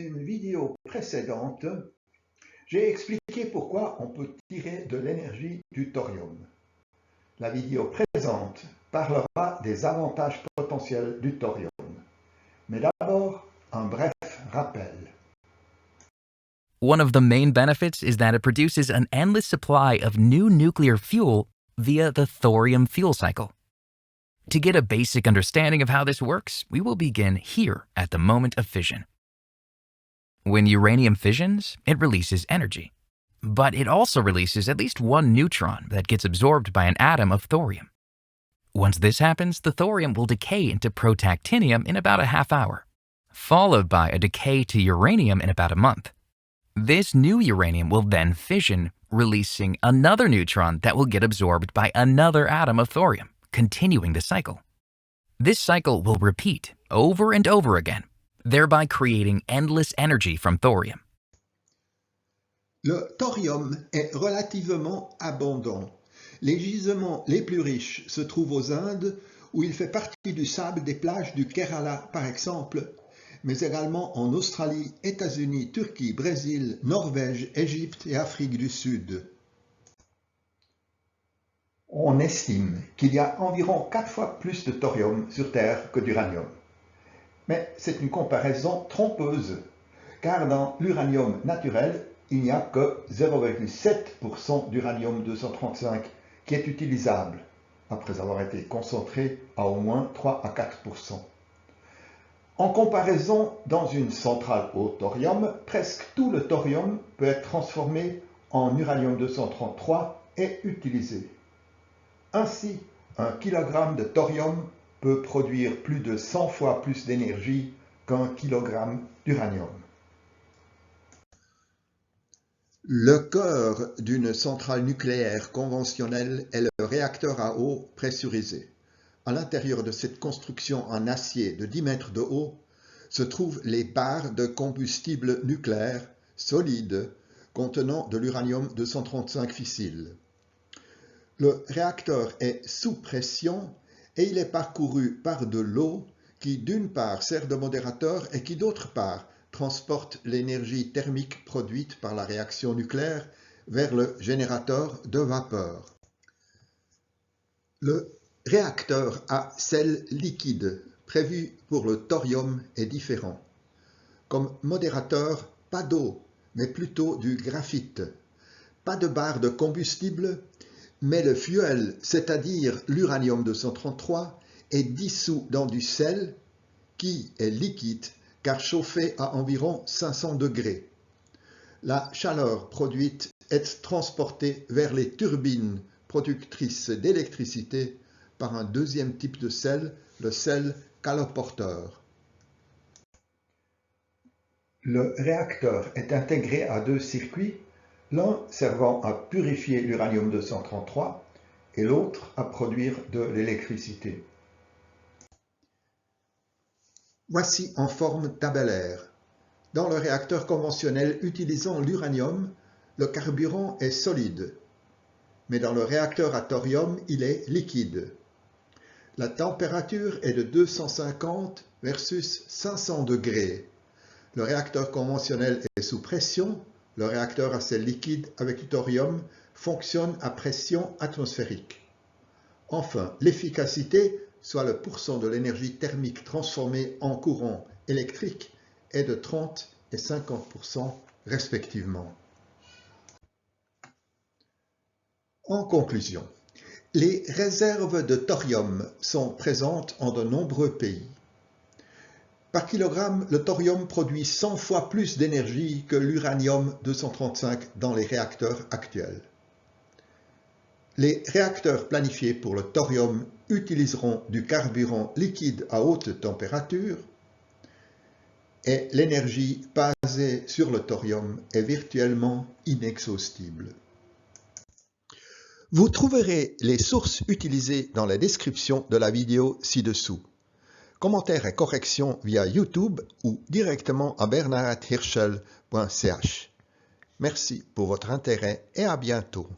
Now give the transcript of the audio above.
une vidéo précédente, j'ai expliqué pourquoi on peut tirer de l'énergie du thorium. La vidéo présente parlera des avantages potentiels du thorium. Mais d'abord, un bref rappel. One of the main benefits is that it produces an endless supply of new nuclear fuel via the thorium fuel cycle. To get a basic understanding of how this works, we will begin here at the moment of fission. When uranium fissions, it releases energy. But it also releases at least one neutron that gets absorbed by an atom of thorium. Once this happens, the thorium will decay into protactinium in about a half hour, followed by a decay to uranium in about a month. This new uranium will then fission, releasing another neutron that will get absorbed by another atom of thorium, continuing the cycle. This cycle will repeat over and over again, thereby creating endless energy from thorium. Le thorium est relativement abondant. Les gisements les plus riches se trouvent aux Indes, où il fait partie du sable des plages du Kerala par exemple, mais également en Australie, États-Unis, Turquie, Brésil, Norvège, Égypte et Afrique du Sud. On estime qu'il y a environ 4 fois plus de thorium sur Terre que d'uranium. Mais c'est une comparaison trompeuse, car dans l'uranium naturel, il n'y a que 0,7% d'uranium-235 qui est utilisable, après avoir été concentré à au moins 3 à 4%. En comparaison, dans une centrale au thorium, presque tout le thorium peut être transformé en uranium-233 et utilisé. Ainsi, 1 kg de thorium peut produire plus de 100 fois plus d'énergie qu'un kilogramme d'uranium. Le cœur d'une centrale nucléaire conventionnelle est le réacteur à eau pressurisé. À l'intérieur de cette construction en acier de 10 mètres de haut se trouvent les barres de combustible nucléaire solide contenant de l'uranium-235 fissile. Le réacteur est sous pression et il est parcouru par de l'eau qui d'une part sert de modérateur et qui d'autre part transporte l'énergie thermique produite par la réaction nucléaire vers le générateur de vapeur. Le réacteur à sel liquide prévu pour le thorium est différent. Comme modérateur, pas d'eau, mais plutôt du graphite. Pas de barre de combustible, mais le fuel, c'est-à-dire l'uranium-233, est dissous dans du sel qui est liquide car chauffé à environ 500 degrés. La chaleur produite est transportée vers les turbines productrices d'électricité par un deuxième type de sel, le sel caloporteur. Le réacteur est intégré à 2 circuits, l'un servant à purifier l'uranium-233 et l'autre à produire de l'électricité. Voici en forme tabellaire. Dans le réacteur conventionnel utilisant l'uranium, le carburant est solide, mais dans le réacteur à thorium, il est liquide. La température est de 250 versus 500 degrés. Le réacteur conventionnel est sous pression, le réacteur à sel liquide avec du thorium fonctionne à pression atmosphérique. Enfin, l'efficacité, soit le pourcent de l'énergie thermique transformée en courant électrique, est de 30 et 50% respectivement. En conclusion, les réserves de thorium sont présentes en de nombreux pays. Par kilogramme, le thorium produit 100 fois plus d'énergie que l'uranium-235 dans les réacteurs actuels. Les réacteurs planifiés pour le thorium utiliseront du carburant liquide à haute température et l'énergie basée sur le thorium est virtuellement inexhaustible. Vous trouverez les sources utilisées dans la description de la vidéo ci-dessous. Commentaires et corrections via YouTube ou directement à bernhardhirschel.ch. Merci pour votre intérêt et à bientôt.